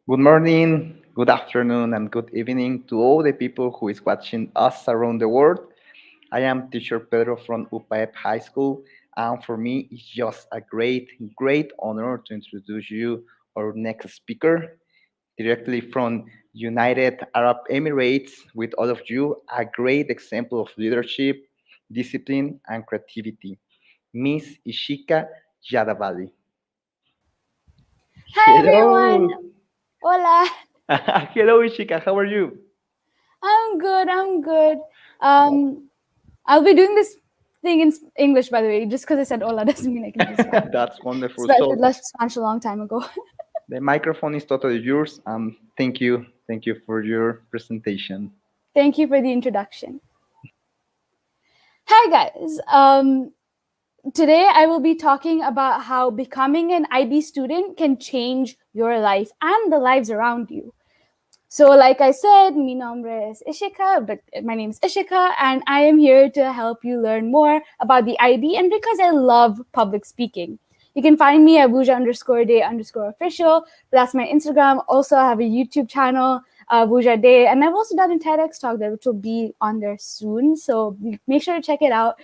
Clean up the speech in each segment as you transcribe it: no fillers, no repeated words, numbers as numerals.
Good morning, good afternoon, and good evening to all the people who is watching us around the world. I am teacher Pedro from UPAEP High School, and for me, it's just a great honor to introduce you our next speaker, directly from United Arab Emirates, with all of you, a great example of leadership, discipline, and creativity, Miss Ishika Yadavali. Hi everyone. Hello. Hola. Hello, Ishika. How are you? I'm good. I'm good. Um, I'll be doing this thing in English, by the way. Just because I said hola doesn't mean I can do Spanish. That's wonderful. So I So left Spanish a long time ago. the microphone is totally yours. Thank you for your presentation. Thank you for the introduction. Hi guys. Today I will be talking about how becoming an IB student can change your life and the lives around you. So, like I said, mi nombre es Ishika, but my name is Ishika, and I am here to help you learn more about the IB and because I love public speaking. You can find me at Vuja_day_official. That's my Instagram. Also, I have a YouTube channel, Vuja Day, and I've also done a TEDx talk there, which will be on there soon. So make sure to check it out.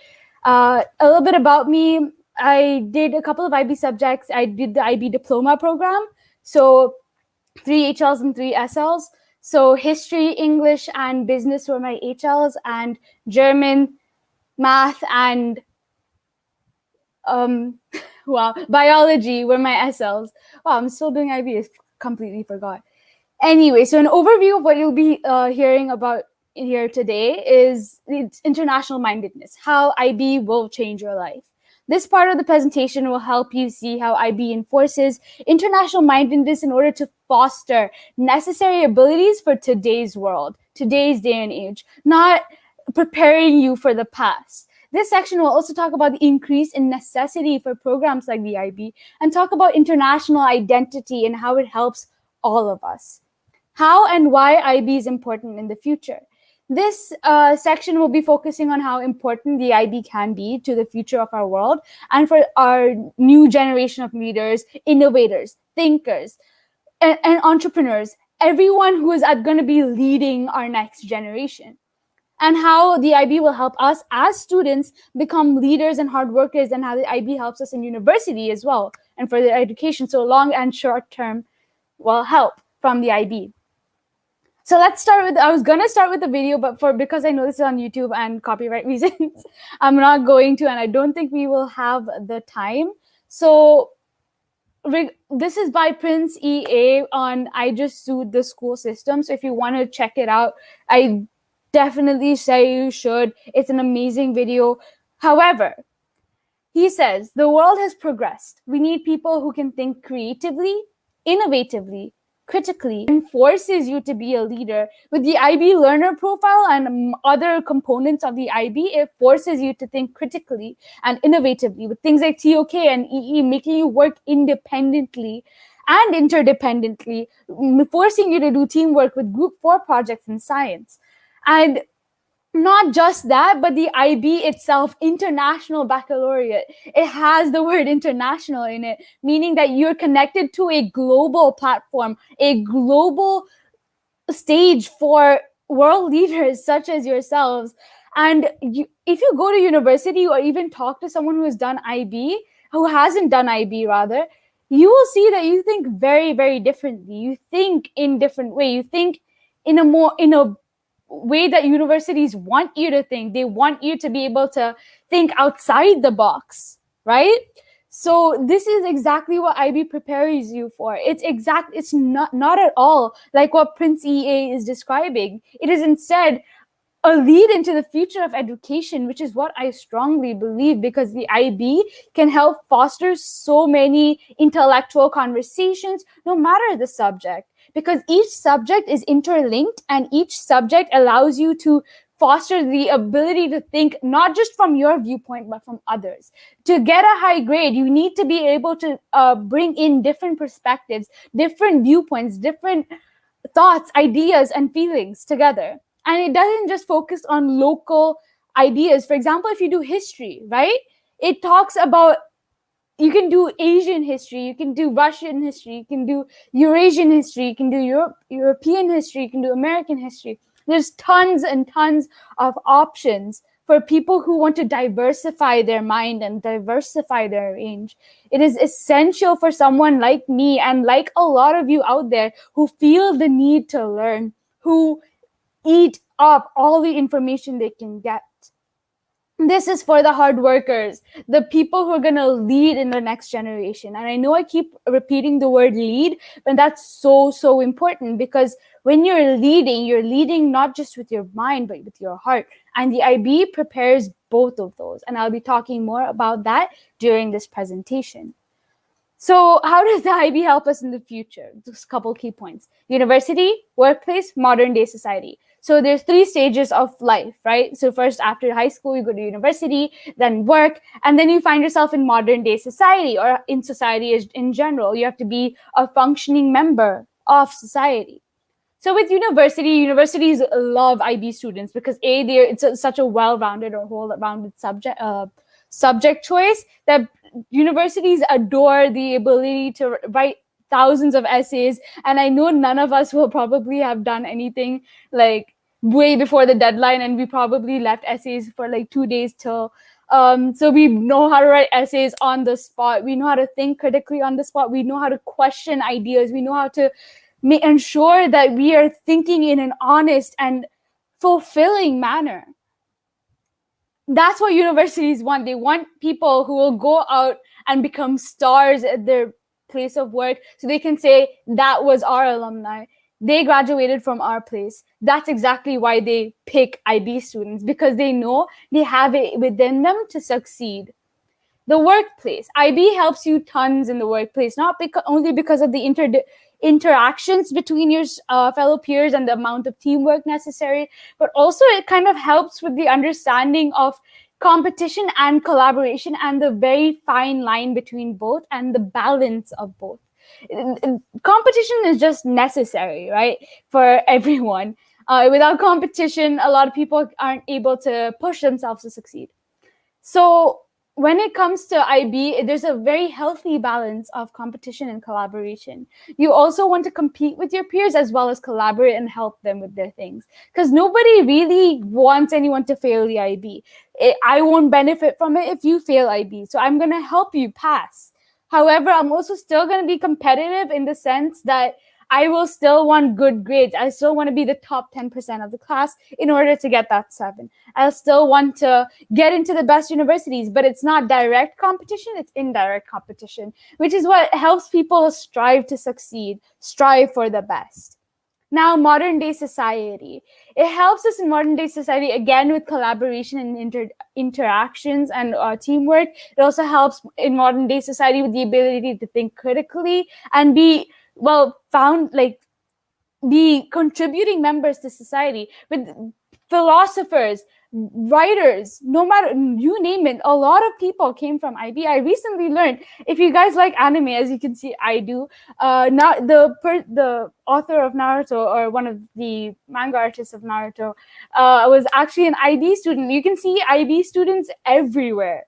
A little bit about me. I did a couple of IB subjects. I did the IB diploma program. So 3 HLs and 3 SLs. So history, English, and business were my HLs, and German, math, and um, biology were my SLs. Wow, I'm still doing IB. I completely forgot. Anyway, so an overview of what you'll be hearing about here today is international mindedness, how IB will change your life. This part of the presentation will help you see how IB enforces international mindedness in order to foster necessary abilities for today's world, today's day and age, not preparing you for the past. This section will also talk about the increase in necessity for programs like the IB and talk about international identity and how it helps all of us. How and why IB is important in the future. This section will be focusing on how important the IB can be to the future of our world and for our new generation of leaders, innovators, thinkers, and entrepreneurs, everyone who is going to be leading our next generation. And how the IB will help us as students become leaders and hard workers, and how the IB helps us in university as well and for their education. So long and short term will help from the IB. So let's start with, I was going to start with the video, but because I know this is on YouTube and copyright reasons, I'm not going to, and I don't think we will have the time. So this is by Prince EA on I Just Sued the School System. So if you want to check it out, I definitely say you should. It's an amazing video. However, he says, the world has progressed. We need people who can think creatively, innovatively, critically, and forces you to be a leader. With the IB learner profile and other components of the IB, it forces you to think critically and innovatively with things like TOK and EE, making you work independently and interdependently, forcing you to do teamwork with group 4 projects in science. And not just that, but the IB itself, International Baccalaureate, it has the word international in it, meaning that you're connected to a global platform, a global stage for world leaders such as yourselves. And if you go to university or even talk to someone who has done IB, who hasn't done IB rather, you will see that you think very, very differently. You think in different way. You think in a way that universities want you to think. They want you to be able to think outside the box, right? So this is exactly what IB prepares you for. It's not at all like what Prince EA is describing. It is instead a lead into the future of education, which is what I strongly believe, because the IB can help foster so many intellectual conversations, no matter the subject, because each subject is interlinked and each subject allows you to foster the ability to think not just from your viewpoint, but from others. To get a high grade, you need to be able to bring in different perspectives, different viewpoints, different thoughts, ideas, and feelings together. And it doesn't just focus on local ideas. For example, if you do history, right? It talks about you can do Asian history, you can do Russian history, you can do Eurasian history, you can do European history, you can do American history. There's tons and tons of options for people who want to diversify their mind and diversify their range. It is essential for someone like me and like a lot of you out there who feel the need to learn, who eat up all the information they can get. This is for the hard workers, the people who are going to lead in the next generation. And I know I keep repeating the word lead, but that's so, so important, because when you're leading not just with your mind, but with your heart. And the IB prepares both of those. And I'll be talking more about that during this presentation. So how does the IB help us in the future? Just a couple key points. University, workplace, modern day society. So there's 3 stages of life, right? So first, after high school, you go to university, then work, and then you find yourself in modern day society, or in society in general. You have to be a functioning member of society. So with universities love IB students because it's such a well-rounded or whole-rounded subject choice that universities adore the ability to write thousands of essays. And I know none of us will probably have done anything like way before the deadline, and we probably left essays for like 2 days till. So we know how to write essays on the spot. We know how to think critically on the spot. We know how to question ideas. We know how to ensure that we are thinking in an honest and fulfilling manner. That's what universities want. They want people who will go out and become stars at their place of work, so they can say, that was our alumni. They graduated from our place. That's exactly why they pick IB students, because they know they have it within them to succeed. The workplace. IB helps you tons in the workplace, not only because of the interactions between your fellow peers and the amount of teamwork necessary, but also it kind of helps with the understanding of competition and collaboration and the very fine line between both and the balance of both. Competition is just necessary, right, for everyone. Without competition, a lot of people aren't able to push themselves to succeed. So when it comes to IB, there's a very healthy balance of competition and collaboration. You also want to compete with your peers as well as collaborate and help them with their things, because nobody really wants anyone to fail the IB. I won't benefit from it if you fail IB, so I'm going to help you pass. However, I'm also still going to be competitive in the sense that I will still want good grades. I still want to be the top 10% of the class in order to get that 7. I'll still want to get into the best universities, but it's not direct competition, it's indirect competition, which is what helps people strive to succeed, strive for the best. Now, modern day society. It helps us in modern day society, again, with collaboration and interactions and teamwork. It also helps in modern day society with the ability to think critically and be contributing members to society, with philosophers, writers, no matter, you name it. A lot of people came from IB. I recently learned, if you guys like anime, as you can see, I do. Not the author of Naruto, or one of the manga artists of Naruto, was actually an IB student. You can see IB students everywhere,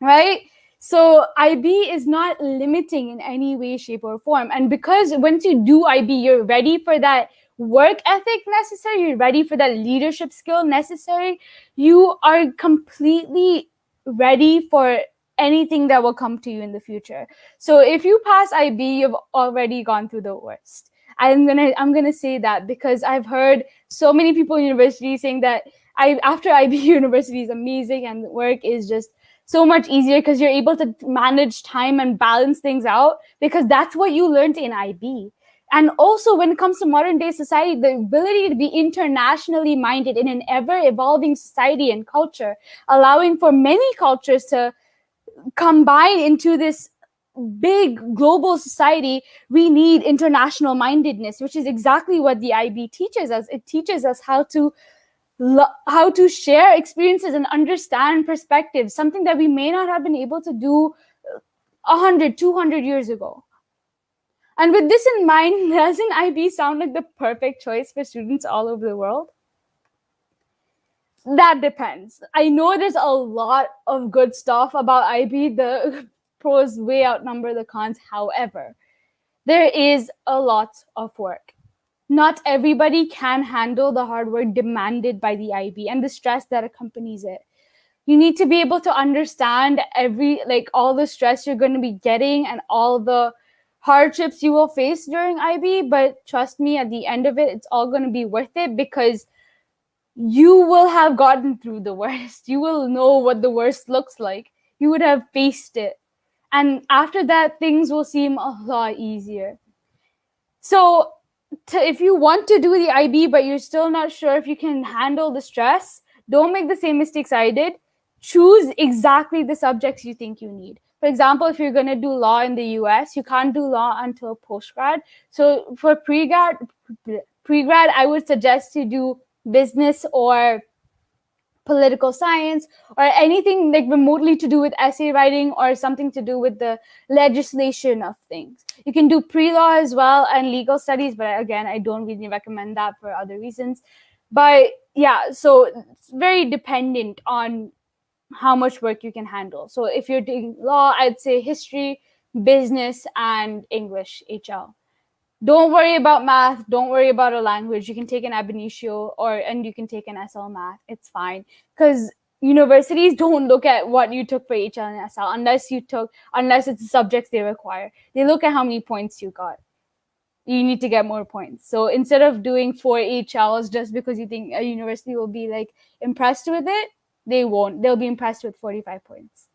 right? So IB is not limiting in any way, shape, or form. And because once you do IB, you're ready for that work ethic necessary, you're ready for that leadership skill necessary, you are completely ready for anything that will come to you in the future. So if you pass IB, you've already gone through the worst. I'm gonna say that because I've heard so many people in university saying that after IB, university is amazing and work is just so much easier because you're able to manage time and balance things out, because that's what you learned in IB. And also, when it comes to modern day society, the ability to be internationally minded in an ever-evolving society and culture, allowing for many cultures to combine into this big global society, we need international mindedness, which is exactly what the IB teaches us. It teaches us how to share experiences and understand perspectives, something that we may not have been able to do 100, 200 years ago. And with this in mind, doesn't IB sound like the perfect choice for students all over the world? That depends. I know there's a lot of good stuff about IB. The pros way outnumber the cons. However, there is a lot of work. Not everybody can handle the hard work demanded by the IB and the stress that accompanies it. You need to be able to understand all the stress you're going to be getting and all the hardships you will face during IB. But trust me, at the end of it, it's all going to be worth it, because you will have gotten through the worst. You will know what the worst looks like. You would have faced it. And after that, things will seem a lot easier. So if you want to do the IB, but you're still not sure if you can handle the stress, don't make the same mistakes I did. Choose exactly the subjects you think you need. For example, if you're going to do law in the US, you can't do law until postgrad. So for pre-grad, I would suggest you do business or political science, or anything like remotely to do with essay writing or something to do with the legislation of things. You can do pre-law as well and legal studies, but again, I don't really recommend that for other reasons. But yeah, so it's very dependent on how much work you can handle. So if you're doing law, I'd say history, business, and English, HL. Don't worry about math. Don't worry about a language. You can take an ab initio and you can take an SL math. It's fine, because universities don't look at what you took for HL and SL unless it's the subjects they require. They look at how many points you got. You need to get more points. So instead of doing 4 HLs just because you think a university will be like impressed with it, they won't. They'll be impressed with 45 points.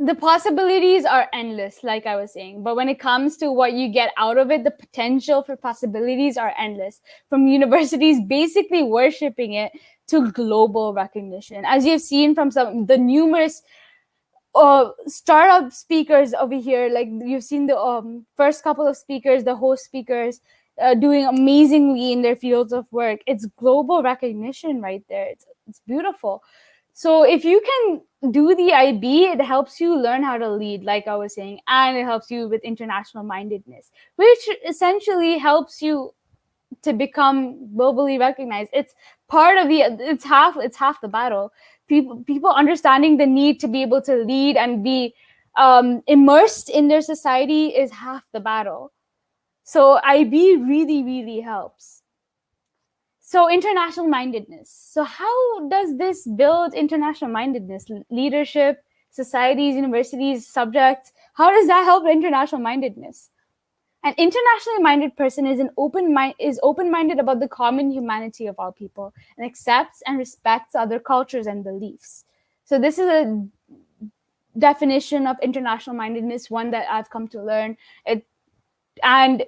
The possibilities are endless, like I was saying. But when it comes to what you get out of it, the potential for possibilities are endless. From universities basically worshipping it to global recognition. As you've seen from the numerous startup speakers over here, like you've seen the first couple of speakers, the host speakers, doing amazingly in their fields of work. It's global recognition right there. It's beautiful. So if you can do the IB, it helps you learn how to lead, like I was saying, and it helps you with international mindedness, which essentially helps you to become globally recognized. It's half the battle. People understanding the need to be able to lead and be immersed in their society is half the battle. So IB really, really helps. So international mindedness. So how does this build international mindedness? Leadership, societies, universities, subjects. How does that help international mindedness? An internationally minded person is open-minded about the common humanity of all people and accepts and respects other cultures and beliefs. So this is a definition of international mindedness, one that I've come to learn. And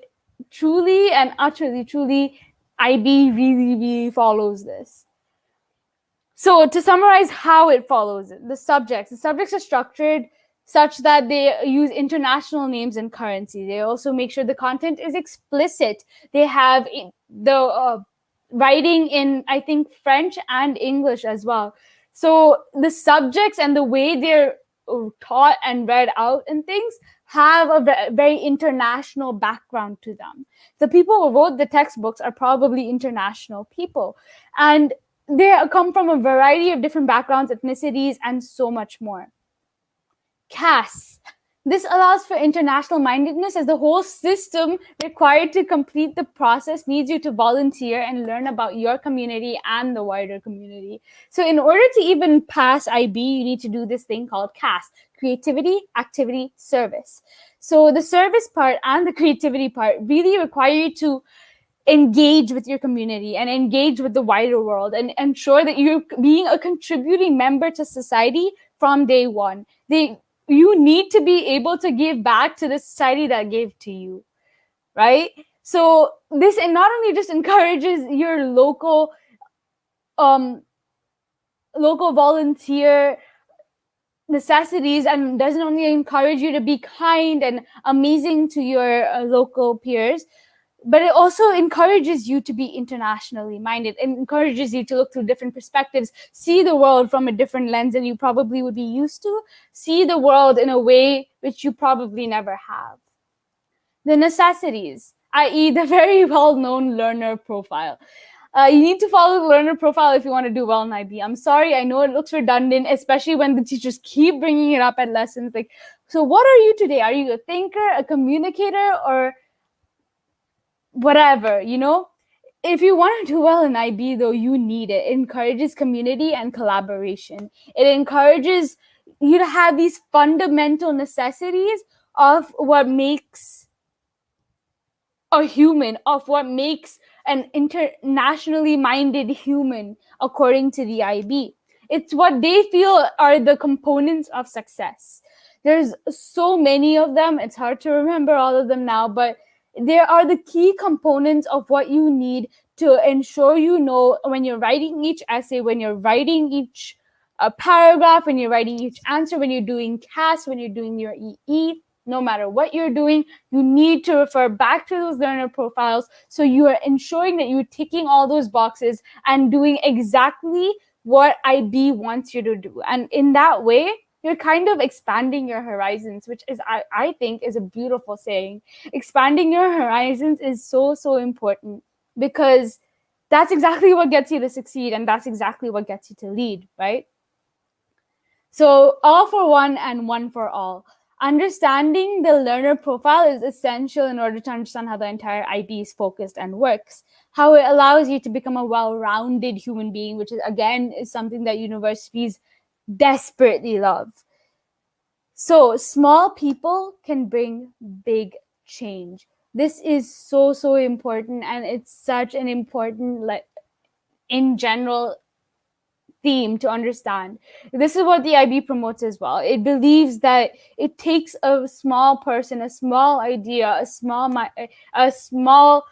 truly and utterly, truly, IB really, really follows this. So to summarize how it follows it, the subjects are structured such that they use international names and currency. They also make sure the content is explicit. They have the writing in, I think, French and English as well. So the subjects and the way they're taught and read out and things have a very international background to them. The people who wrote the textbooks are probably international people. And they come from a variety of different backgrounds, ethnicities, and so much more. CAS. This allows for international mindedness, as the whole system required to complete the process needs you to volunteer and learn about your community and the wider community. So in order to even pass IB, you need to do this thing called CAS, creativity, activity, service. So the service part and the creativity part really require you to engage with your community and engage with the wider world and ensure that you're being a contributing member to society from day one. You need to be able to give back to the society that gave to you, right? So this not only just encourages your local volunteer necessities and doesn't only encourage you to be kind and amazing to your local peers, but it also encourages you to be internationally minded and encourages you to look through different perspectives, see the world from a different lens than you probably would be used to, see the world in a way which you probably never have. The necessities, i.e. the very well-known learner profile. You need to follow the learner profile if you want to do well in IB. I'm sorry, I know it looks redundant, especially when the teachers keep bringing it up at lessons. Like, so what are you today? Are you a thinker, a communicator, or whatever, If you want to do well in IB, though, you need it. It encourages community and collaboration. It encourages you to have these fundamental necessities of what makes a human, of what makes an internationally minded human, according to the IB. It's what they feel are the components of success. There's so many of them, it's hard to remember all of them now, but there are the key components of what you need to ensure when you're writing each essay, when you're writing each paragraph, when you're writing each answer, when you're doing CAS, when you're doing your EE, no matter what you're doing, you need to refer back to those learner profiles, so you are ensuring that you're ticking all those boxes and doing exactly what IB wants you to do. And in that way, you're kind of expanding your horizons, which is, I think, is a beautiful saying. Expanding your horizons is so, so important, because that's exactly what gets you to succeed, and that's exactly what gets you to lead, right? So all for one and one for all. Understanding the learner profile is essential in order to understand how the entire IB is focused and works, how it allows you to become a well-rounded human being, which is, again, is something that universities desperately love. So small people can bring big change. This is so, so important, and it's such an important, in general, theme to understand. This is what the IB promotes as well. It believes that it takes a small person, a small idea, a small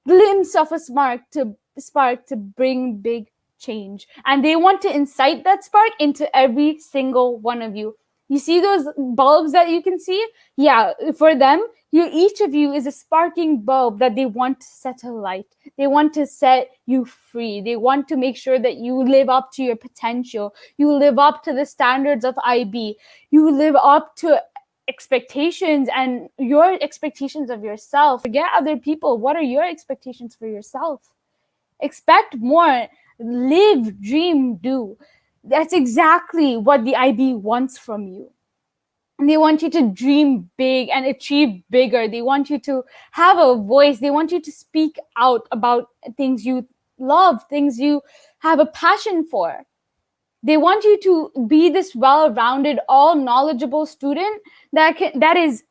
glimpse of a spark to bring big change. And they want to incite that spark into every single one of you. You see those bulbs that you can see? Yeah, for them, each of you is a sparking bulb that they want to set alight. They want to set you free. They want to make sure that you live up to your potential. You live up to the standards of IB. You live up to expectations and your expectations of yourself. Forget other people. What are your expectations for yourself? Expect more. Live, dream, do. That's exactly what the IB wants from you. And they want you to dream big and achieve bigger. They want you to have a voice. They want you to speak out about things you love, things you have a passion for. They want you to be this well-rounded, all-knowledgeable student that is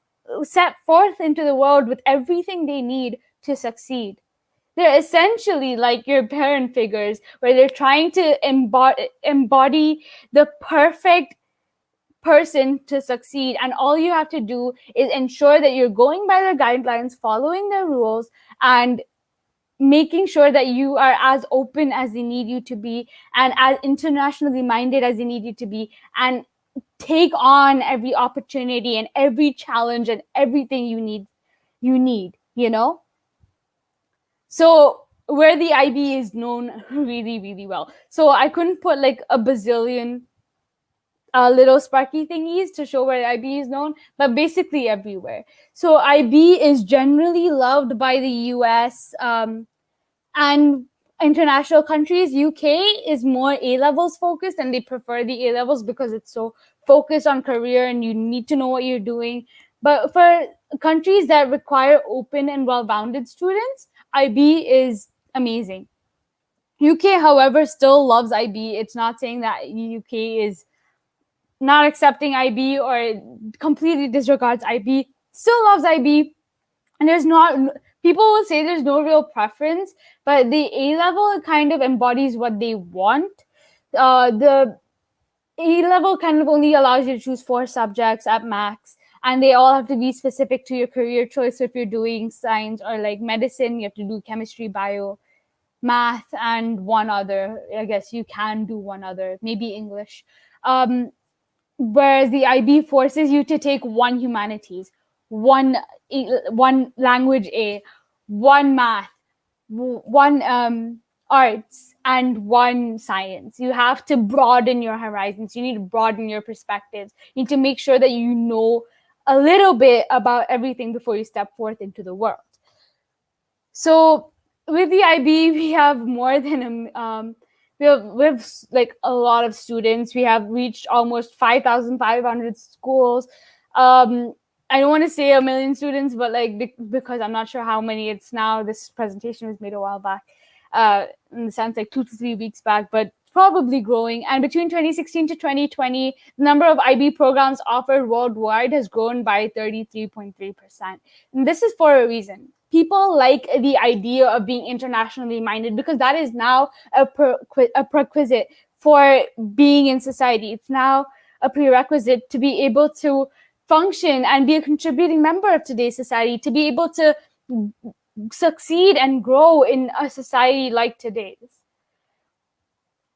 set forth into the world with everything they need to succeed. They're essentially like your parent figures, where they're trying to embody the perfect person to succeed, and all you have to do is ensure that you're going by their guidelines, following their rules, and making sure that you are as open as they need you to be, and as internationally minded as they need you to be, and take on every opportunity and every challenge and everything you need, So where the IB is known really, really well. So I couldn't put like a bazillion little sparky thingies to show where IB is known, but basically everywhere. So IB is generally loved by the US and international countries. UK is more A-levels focused, and they prefer the A-levels because it's so focused on career and you need to know what you're doing. But for countries that require open and well-rounded students, IB is amazing. UK, however, still loves IB. It's not saying that UK is not accepting IB or completely disregards IB, still loves IB. And people will say there's no real preference, but the A-level kind of embodies what they want. The A-level kind of only allows you to choose 4 subjects at max, and they all have to be specific to your career choice. So if you're doing science or like medicine, you have to do chemistry, bio, math, and one other. I guess you can do one other, maybe English. Whereas the IB forces you to take 1 humanities, one language A, 1 math, 1 arts, and 1 science. You have to broaden your horizons. You need to broaden your perspectives. You need to make sure that you know a little bit about everything before you step forth into the world. So with the IB, we have more than like a lot of students. We have reached almost 5,500 schools. Um, I don't want to say a million students, but like because I'm not sure how many it's now. This presentation was made a while back, in the sense like 2 to 3 weeks back, but probably growing. And between 2016 to 2020, the number of IB programs offered worldwide has grown by 33.3%. And this is for a reason. People like the idea of being internationally minded because that is now a prerequisite for being in society. It's now a prerequisite to be able to function and be a contributing member of today's society, to be able to succeed and grow in a society like today's.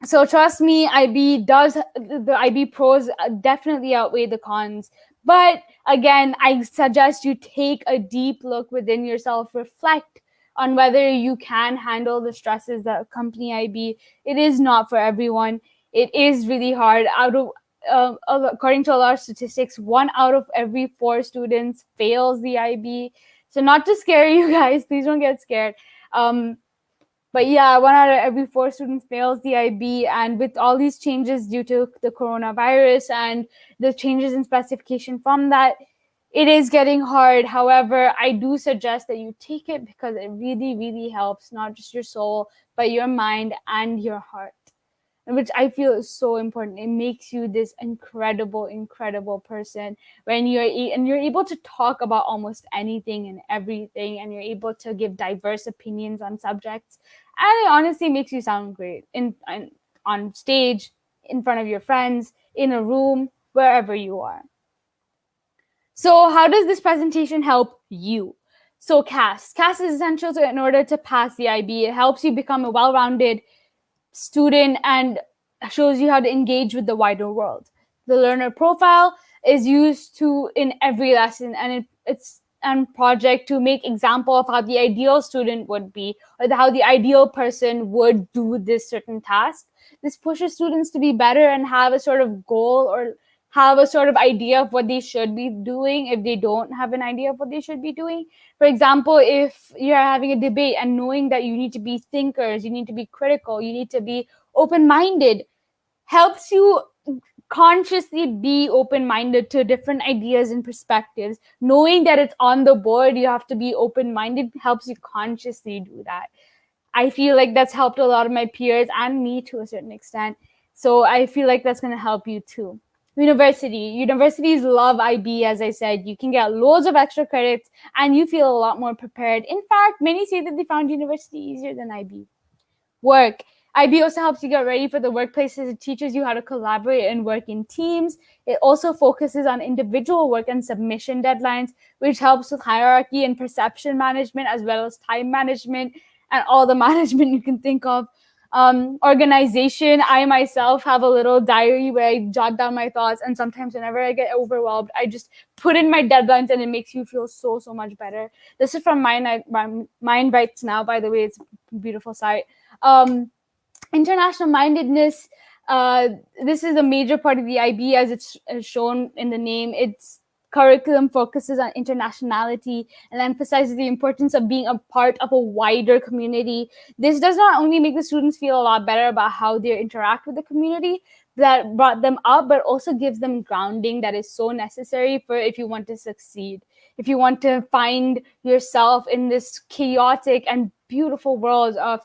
So trust me, the IB pros definitely outweigh the cons. But again, I suggest you take a deep look within yourself, reflect on whether you can handle the stresses that accompany IB. It is not for everyone. It is really hard. According to a lot of statistics, 1 out of every 4 students fails the IB. So not to scare you guys, please don't get scared. But yeah, 1 out of every 4 students fails the IB. And with all these changes due to the coronavirus and the changes in specification from that, it is getting hard. However, I do suggest that you take it because it really, really helps not just your soul, but your mind and your heart, which I feel is so important. It makes you this incredible, incredible person when you're able to talk about almost anything and everything, and you're able to give diverse opinions on subjects, and it honestly makes you sound great on stage, in front of your friends, in a room, wherever you are. So, how does this presentation help you? So, CAS is essential in order to pass the IB. It helps you become a well-rounded student and shows you how to engage with the wider world. The learner profile is used to in every lesson, and it's and project to make example of how the ideal student would be, or how the ideal person would do this certain task. This pushes students to be better and have a sort of goal, or have a sort of idea of what they should be doing if they don't have an idea of what they should be doing. For example, if you're having a debate and knowing that you need to be thinkers, you need to be critical, you need to be open-minded, helps you consciously be open-minded to different ideas and perspectives. Knowing that it's on the board, you have to be open-minded, helps you consciously do that. I feel like that's helped a lot of my peers and me to a certain extent. So I feel like that's going to help you too. Universities love IB. As I said, you can get loads of extra credits and you feel a lot more prepared. In fact, many say that they found university easier than IB. Work. IB also helps you get ready for the workplaces. It teaches you how to collaborate and work in teams. It also focuses on individual work and submission deadlines, which helps with hierarchy and perception management, as well as time management and all the management you can think of. Organization. I myself have a little diary where I jot down my thoughts, and sometimes whenever I get overwhelmed, I just put in my deadlines, and it makes you feel so much better. This is from Mind Writes Now, by the way. It's a beautiful site. International mindedness. This is a major part of the IB, as it's shown in the name. Its curriculum focuses on internationality and emphasizes the importance of being a part of a wider community. This does not only make the students feel a lot better about how they interact with the community that brought them up, but also gives them grounding that is so necessary for if you want to succeed, if you want to find yourself in this chaotic and beautiful world of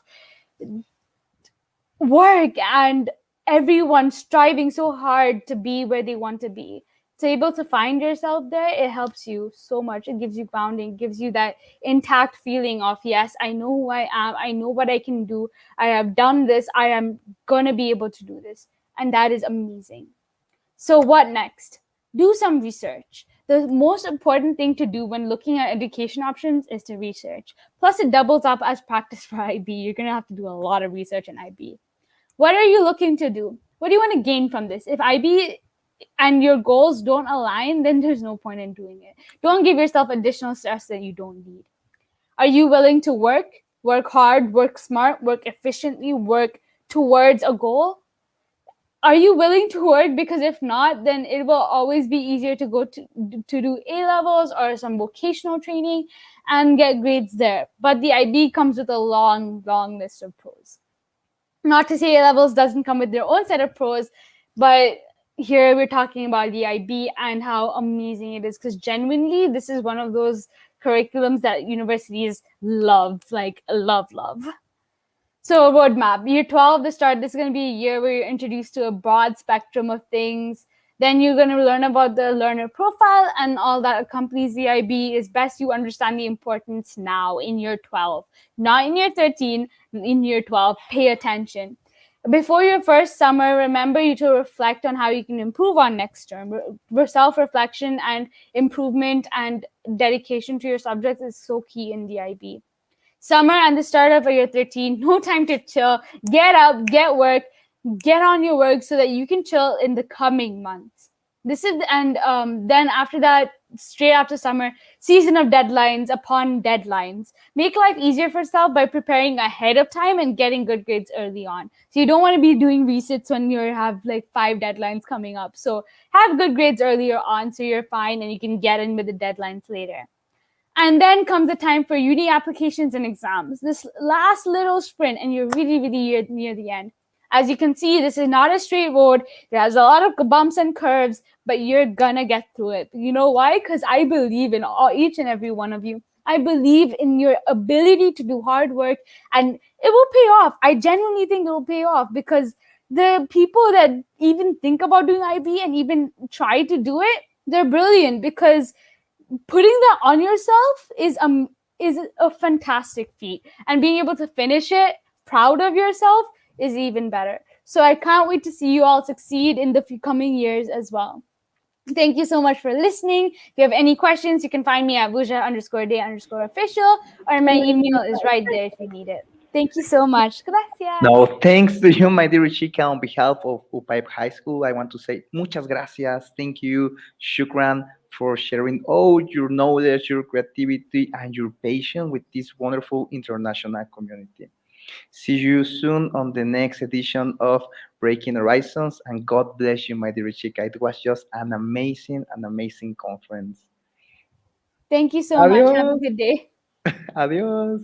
work and everyone striving so hard to be where they want to be. To able to find yourself there, it helps you so much. It gives you grounding, gives you that intact feeling of, yes, I know who I am, I know what I can do, I have done this, I am gonna be able to do this. And that is amazing. So what next? Do some research. The most important thing to do when looking at education options is to research. Plus, it doubles up as practice for IB. You're gonna have to do a lot of research in IB. What are you looking to do? What do you want to gain from this? If IB and your goals don't align, then there's no point in doing it. Don't give yourself additional stress that you don't need. Are you willing to work hard, work smart, work efficiently, work towards a goal? are you willing to work? Because if not, then it will always be easier to go to do A levels or some vocational training and get grades there. But the IB comes with a long list of pros. Not to say A levels doesn't come with their own set of pros, but here we're talking about the IB and how amazing it is, because genuinely this is one of those curriculums that universities love, like love. So, roadmap, year 12, the start, this is going to be a year where you're introduced to a broad spectrum of things. Then you're going to learn about the learner profile and all that accompanies the IB. It's best you understand the importance now in year 12, not in year 13, in year 12. Pay attention. Before your first summer, remember you to reflect on how you can improve on next term. Self-reflection and improvement and dedication to your subjects is so key in the IB. Summer and the start of year 13, no time to chill. Get up, get work, get on your work so that you can chill in the coming months. This is, and then after that, straight after summer, season of deadlines upon deadlines. Make life easier for yourself by preparing ahead of time and getting good grades early on. So you don't want to be doing resits when you have like 5 deadlines coming up. So have good grades earlier on so you're fine and you can get in with the deadlines later. And then comes the time for uni applications and exams. This last little sprint, and you're really near the end. As you can see, this is not a straight road. It has a lot of bumps and curves, but you're gonna get through it. You know why? Because I believe in each and every one of you. I believe in your ability to do hard work, and it will pay off. I genuinely think it will pay off, because the people that even think about doing IB and even try to do it, they're brilliant, because putting that on yourself is a fantastic feat, and being able to finish it proud of yourself is even better. So I can't wait to see you all succeed in the coming years as well. Thank you so much for listening. If you have any questions, you can find me at Vuja_day_official, or my email is right there if you need it. Thank you so much. Gracias. No, thanks to you, my dear Chica. On behalf of Upaip High School, I want to say muchas gracias. Thank you, Shukran, for sharing all your knowledge, your creativity, and your patience with this wonderful international community. See you soon on the next edition of Breaking Horizons, and God bless you, my dear Chica. It was just an amazing conference. Thank you so much. Have a Adiós. good day. Adiós.